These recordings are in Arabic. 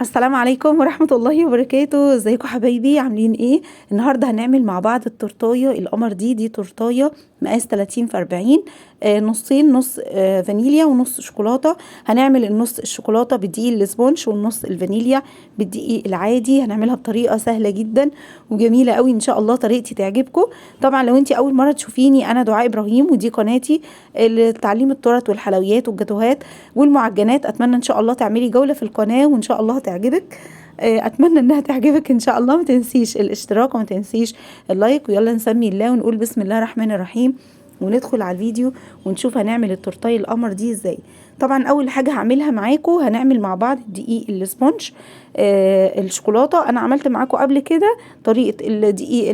السلام عليكم ورحمة الله وبركاته. ازيكم حبايبي، عاملين ايه؟ النهارده هنعمل مع بعض التورتايه القمر دي تورتايه مقاس 30 في 40. نصين، نص فانيليا ونص شوكولاته. هنعمل النص الشوكولاته بالدقيق الاسبونج والنص الفانيليا بالدقيق العادي. هنعملها بطريقه سهله جدا وجميله قوي، ان شاء الله طريقتي تعجبكم. طبعا لو انت اول مره تشوفيني، انا دعاء ابراهيم ودي قناتي لتعليم التورت والحلويات والجاتوهات والمعجنات. اتمنى ان شاء الله تعملي جوله في القناه وان شاء الله تعجبك. اتمنى انها تعجبك ان شاء الله. ما تنسيش الاشتراك وما تنسيش اللايك، ويلا نسمي الله ونقول بسم الله الرحمن الرحيم وندخل على الفيديو ونشوف هنعمل التورتايه القمر دي ازاي. طبعا اول حاجه هعملها معاكم، هنعمل مع بعض الدقيق الاسبونج. الشوكولاته انا عملت معاكم قبل كده طريقه الدقيق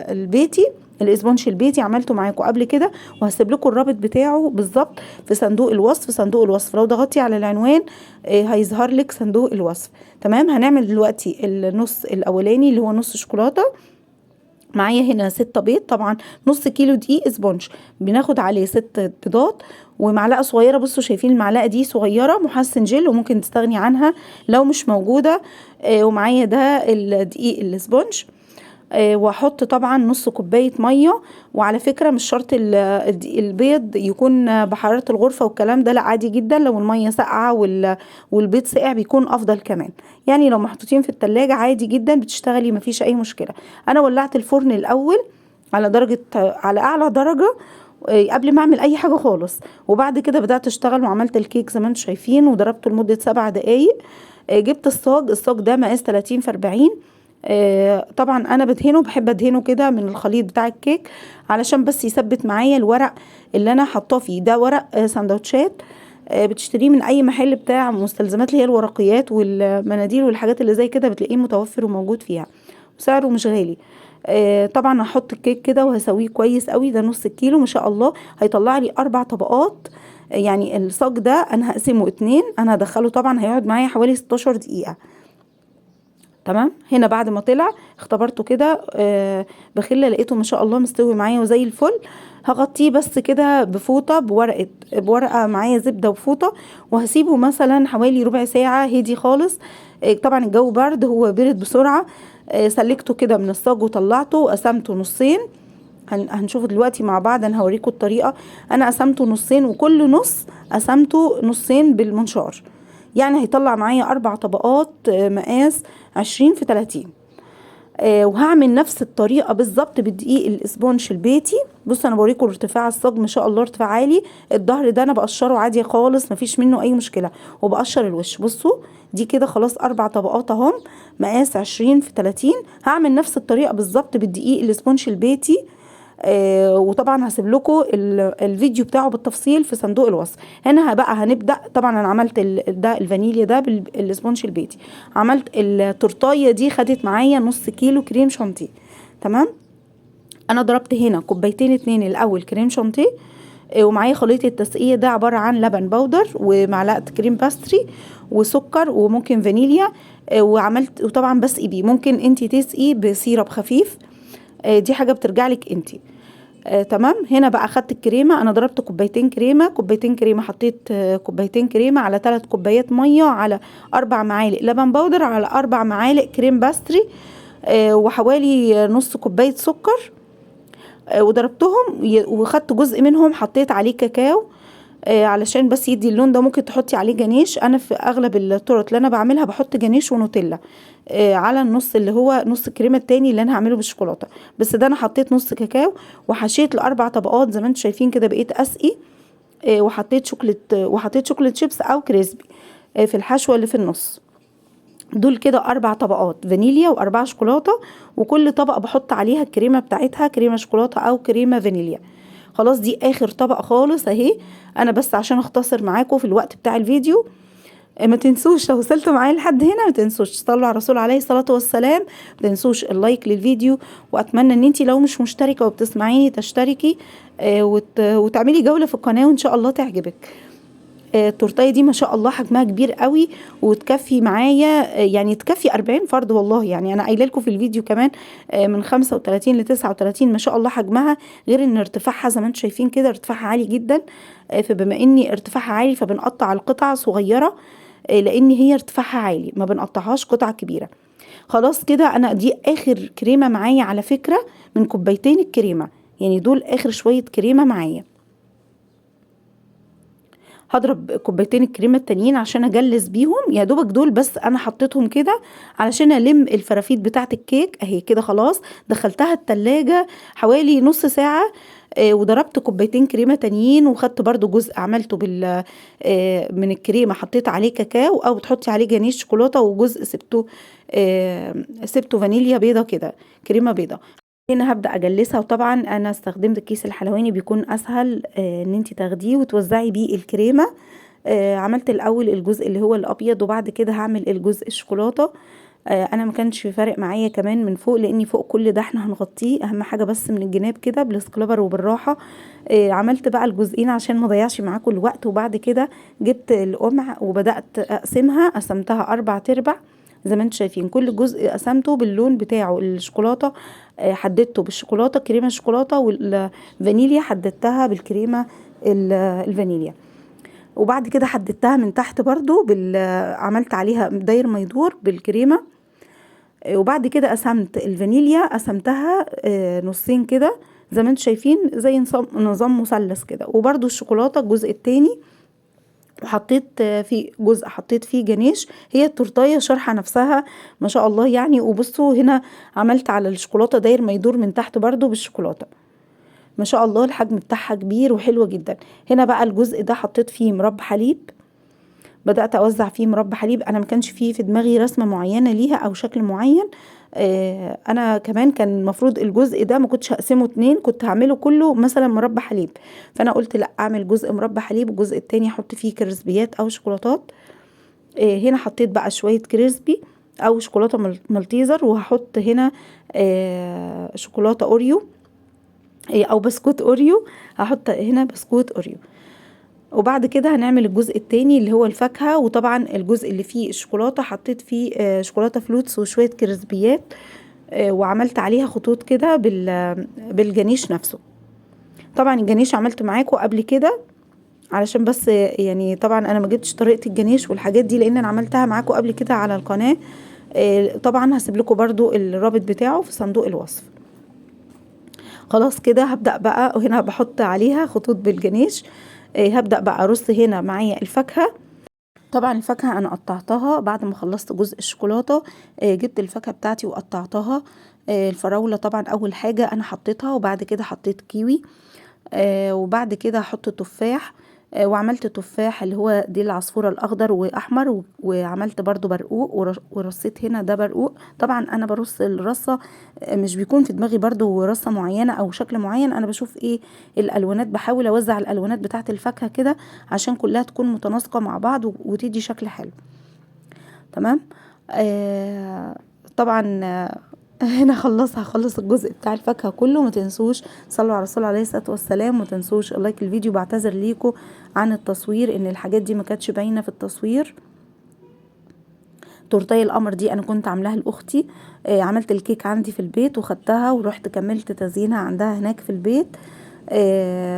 البيتي الاسبونج البيتي، عملته معاكم قبل كده وهسيب لكم الرابط بتاعه بالظبط في صندوق الوصف. لو ضغطتي على العنوان هيظهر لك صندوق الوصف. تمام. هنعمل دلوقتي النص الاولاني اللي هو نص شوكولاته. معايا هنا 6 بيض، طبعا نص كيلو دقيق اسبونج بناخد عليه 6 بيضات ومعلقه صغيره. بصوا شايفين المعلقه دي صغيره محسن جل وممكن تستغني عنها لو مش موجوده. ومعايا ده الدقيق الاسبونج. واحط طبعا نص كوبايه ميه. وعلى فكره مش شرط البيض يكون بحراره الغرفه والكلام ده، لا عادي جدا. لو الميه ساقعه والبيض ساقع بيكون افضل كمان. يعني لو محطوطين في التلاجة عادي جدا بتشتغلي، مفيش اي مشكله. انا ولعت الفرن الاول على اعلى درجه قبل ما اعمل اي حاجه خالص، وبعد كده بدات اشتغل وعملت الكيك زي ما انتم شايفين وضربته لمده 7 دقايق. جبت الصاج ده مقاس 30 في 40. طبعا انا بحب ادهنه كده من الخليط بتاع الكيك علشان بس يثبت معايا الورق اللي انا حاطاه فيه. ده ورق سندوتشات بتشتريه من اي محل بتاع مستلزمات اللي هي الورقيات والمناديل والحاجات اللي زي كده، بتلاقيه متوفر وموجود فيها وسعره مش غالي. طبعا هحط الكيك كده وهسويه كويس قوي. ده نص كيلو ما شاء الله، هيطلع لي 4 طبقات. يعني الصاج ده انا هقسمه 2. انا هدخله طبعا هيقعد معايا حوالي 16 دقيقة. تمام. هنا بعد ما طلع اختبرته كده بخله، لقيته ما شاء الله مستوي معايا وزي الفل. هغطيه بس كده بفوطه، بورقه معايا زبده وفوطه، وهسيبه مثلا حوالي ربع ساعه هدي خالص. طبعا الجو برد، هو برد بسرعه. سلكته كده من الصاج وطلعته وقسمته نصين. هنشوف دلوقتي مع بعض، انا هوريكم الطريقه. انا قسمته نصين وكل نص قسمته نصين بالمنشار. يعني هيطلع معايا 4 طبقات مقاس 20 في 30. وهعمل نفس الطريقه بالظبط بالدقيق الاسبونج البيتي. بص انا بوريكم ارتفاع الصاج ما شاء الله ارتفاع عالي. الظهر ده انا بقشره عادي خالص، مفيش منه اي مشكله، وبقشر الوش. بصوا دي كده خلاص 4 طبقات اهم مقاس 20 في 30. هعمل نفس الطريقه بالظبط بالدقيق الاسبونج البيتي. وطبعا هسيب لكم الفيديو بتاعه بالتفصيل في صندوق الوصف. هنا بقى هنبدا. طبعا انا عملت ده الفانيليا ده بالاسبونج البيتي. عملت التورتايه دي خدت معايا نص كيلو كريم شانتيه. تمام. انا ضربت هنا كوبايتين 2 الاول كريم شانتيه، ومعايا خليط التسقيه ده عباره عن لبن بودر ومعلقه كريم باستري وسكر وممكن فانيليا. وطبعا بسقي بيه، ممكن انت تسقي بسيرب خفيف. دي حاجه بترجع لك انت. تمام. هنا بقى اخدت الكريمه. انا ضربت كوبايتين كريمه حطيت كوبايتين كريمه على 3 كوبايات ميه على 4 معالق لبن بودر على 4 معالق كريم باستري وحوالي نص كوبايه سكر. وضربتهم وخدت جزء منهم حطيت عليه كاكاو علشان بس يدي اللون ده. ممكن تحطي عليه جنيش. انا في اغلب الطرق اللي انا بعملها بحط جنيش ونوتيلا على النص اللي هو نص الكريمه التاني اللي انا هعمله بالشوكولاته. بس ده انا حطيت نص كاكاو وحشيت ل4 طبقات زي ما انتم شايفين كده. بقيت اسقي وحطيت شوكليت شيبس او كريسبي في الحشوه اللي في النص. دول كده 4 طبقات فانيليا و4 شوكولاته، وكل طبقه بحط عليها الكريمه بتاعتها، كريمه شوكولاته او كريمه فانيليا. خلاص دي اخر طبقه خالص اهي. انا بس عشان اختصر معاكم في الوقت بتاع الفيديو. ما تنسوش لو وصلتوا معايا لحد هنا، ما تنسوش تصلوا على الرسول عليه الصلاه والسلام، ما تنسوش اللايك للفيديو. واتمنى ان انتي لو مش مشتركه وبتسمعيني تشتركي وتعملي جوله في القناه وان شاء الله تعجبك. التورتايه دي ما شاء الله حجمها كبير قوي وتكفي معايا، يعني تكفي 40 فرد والله. يعني انا قايله لكم في الفيديو كمان من 35 ل 39 ما شاء الله حجمها. غير ان ارتفاعها زي ما انتم شايفين كده ارتفاعها عالي جدا. فبما اني ارتفاعها عالي فبنقطع القطع صغيره لان هي ارتفاعها عالي، ما بنقطعهاش قطع كبيرة. خلاص كده انا دي اخر كريمة معايا على فكرة من كوبايتين الكريمة، يعني دول اخر شوية كريمة معايا. هضرب كوبايتين الكريمة التانيين عشان اجلس بيهم، يا دوبك دول بس انا حطيتهم كده علشان الم الفرافيت بتاعة الكيك اهي كده. خلاص دخلتها التلاجة حوالي نص ساعة، وضربت كوبايتين كريمة تانيين، وخدت برضو جزء عملته من الكريمة، حطيت عليه كاكاو او بتحطي عليه جانيش شوكولاتة، وجزء سبته فانيليا بيضة كده، كريمة بيضة. هنا هبدأ اجلسها، وطبعا انا استخدمت الكيس الحلواني بيكون اسهل ان انت تاخديه وتوزعي بيه الكريمة. عملت الاول الجزء اللي هو الابيض، وبعد كده هعمل الجزء الشوكولاتة. انا ما كانش فارق معايا كمان من فوق، لاني فوق كل ده احنا هنغطيه، اهم حاجة بس من الجناب كده بالسكلبر وبالراحة. عملت بقى الجزئين عشان ما ضيعش معاكم الوقت، وبعد كده جبت القمع وبدأت اقسمها، قسمتها 4 تربع زي ما انتم شايفين، كل جزء قسمته باللون بتاعه. الشوكولاته حددته بالشوكولاته كريمه الشوكولاته، والفانيليا حددتها بالكريمه الفانيليا. وبعد كده حددتها من تحت برضو عملت عليها داير ما يدور بالكريمه. وبعد كده قسمت الفانيليا، قسمتها نصين كده زي ما انتم شايفين، زي نظام مثلث كده. وبرضو الشوكولاته الجزء التاني، وحطيت في جزء حطيت فيه جنيش. هي التورتايه شارحه نفسها ما شاء الله يعني. وبصوا هنا عملت على الشوكولاته داير ما يدور من تحت برضو بالشوكولاته، ما شاء الله الحجم بتاعها كبير وحلوه جدا. هنا بقى الجزء ده حطيت فيه مربى حليب، بدأت أوزع فيه مربى حليب. أنا ما كانش فيه في دماغي رسمة معينة ليها أو شكل معين. أنا كمان كان المفروض الجزء ده ما كنتش هقسمه 2، كنت هعمله كله مثلا مربى حليب. فأنا قلت لا، أعمل جزء مربى حليب والجزء التاني أحط فيه كريسبيات أو شوكولاتات. هنا حطيت بقى شوية كريسبي أو شوكولاتة مالتيزر، وهحط هنا شوكولاتة أوريو أو بسكوت أوريو، هحط هنا بسكوت أوريو. وبعد كده هنعمل الجزء التاني اللي هو الفاكهة. وطبعا الجزء اللي فيه الشوكولاتة حطيت فيه شوكولاتة فلوتس وشوية كريسبيات، وعملت عليها خطوط كده بالجنيش نفسه. طبعا الجنيش عملت معاكم قبل كده علشان بس يعني طبعا انا ما جبتش طريقة الجنيش والحاجات دي، لان انا عملتها معاكم قبل كده على القناة. طبعا هسيب لكم برضو الرابط بتاعه في صندوق الوصف. خلاص كده هبدأ بقى، وهنا بحط عليها خطوط بالجنيش. هبدأ بقى ارص هنا معايا الفاكهة. طبعا الفاكهة انا قطعتها بعد ما خلصت جزء الشوكولاتة. جبت الفاكهة بتاعتي وقطعتها. الفراولة طبعا اول حاجة انا حطيتها، وبعد كده حطيت كيوي، وبعد كده هحط تفاح. وعملت تفاح اللي هو دي العصفورة الاخضر واحمر، وعملت برضو برقوق ورصيت هنا ده برقوق. طبعا انا برص الرصة مش بيكون في دماغي برضو رصة معينة او شكل معين، انا بشوف ايه الالوانات، بحاول اوزع الالوانات بتاعت الفاكهة كده عشان كلها تكون متناسقة مع بعض وتدي شكل حلو. تمام. طبعا هنا هخلص الجزء بتاع الفاكهه كله. ما تنسوش صلوا على رسول عليه الصلاه والسلام، وما تنسوش لايك الفيديو. بعتذر ليكم عن التصوير ان الحاجات دي ما كانتش باينه في التصوير. تورتي القمر دي انا كنت عاملاها لاختي. عملت الكيك عندي في البيت وخدتها ورحت كملت تزيينها عندها هناك في البيت.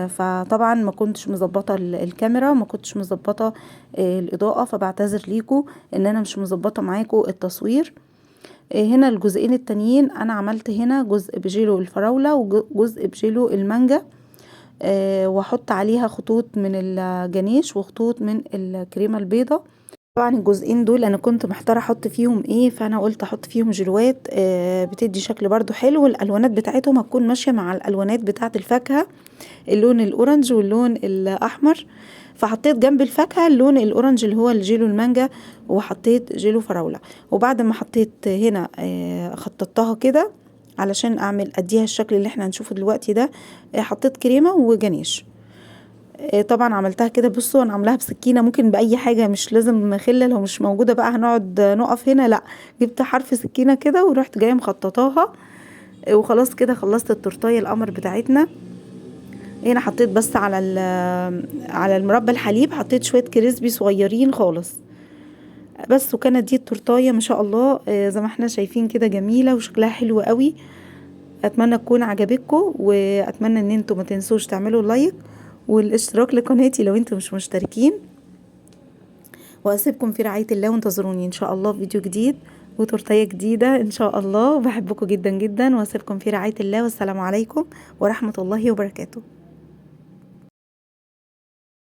فطبعا ما كنتش مظبطه الكاميرا، ما كنتش مظبطه الاضاءه، فبعتذر ليكم ان انا مش مظبطه معاكم التصوير. هنا الجزئين التانيين انا عملت هنا جزء بجيلو الفراولة وجزء بجيلو المانجا، واحط عليها خطوط من الجنيش وخطوط من الكريمة البيضة. طبعا الجزئين دول انا كنت محتارة احط فيهم ايه، فانا قلت احط فيهم جيلوات بتدي شكل برضو حلو. الالوانات بتاعتهم هتكون ماشية مع الالوانات بتاعت الفاكهة، اللون الاورنج واللون الاحمر. فحطيت جنب الفاكهة اللون الاورنج اللي هو الجيلو المانجا، وحطيت جيلو فراولة. وبعد ما حطيت هنا خططتها كده علشان اعمل اديها الشكل اللي احنا هنشوفه دلوقتي ده. حطيت كريمة وجنيش. طبعا عملتها كده. بصوا انا عاملاها بسكينة، ممكن باي حاجة مش لازم مخلة، لو مش موجودة بقى هنقعد نقف هنا، لا جبت حرف سكينة كده ورحت جاية مخططاها. وخلاص كده خلصت التورتايه القمر بتاعتنا. هنا حطيت بس على المربى الحليب حطيت شويه كريسبي صغيرين خالص بس. وكانت دي التورتايه ما شاء الله زي ما احنا شايفين كده جميله وشكلها حلو قوي. اتمنى تكون عجبتكم، واتمنى ان انتم ما تنسوش تعملوا لايك والاشتراك لقناتي لو انتم مش مشتركين. واسيبكم في رعاية الله، وانتظروني ان شاء الله في فيديو جديد وتورتية جديدة ان شاء الله. وبحبكم جدا جدا، واسيبكم في رعاية الله، والسلام عليكم ورحمة الله وبركاته.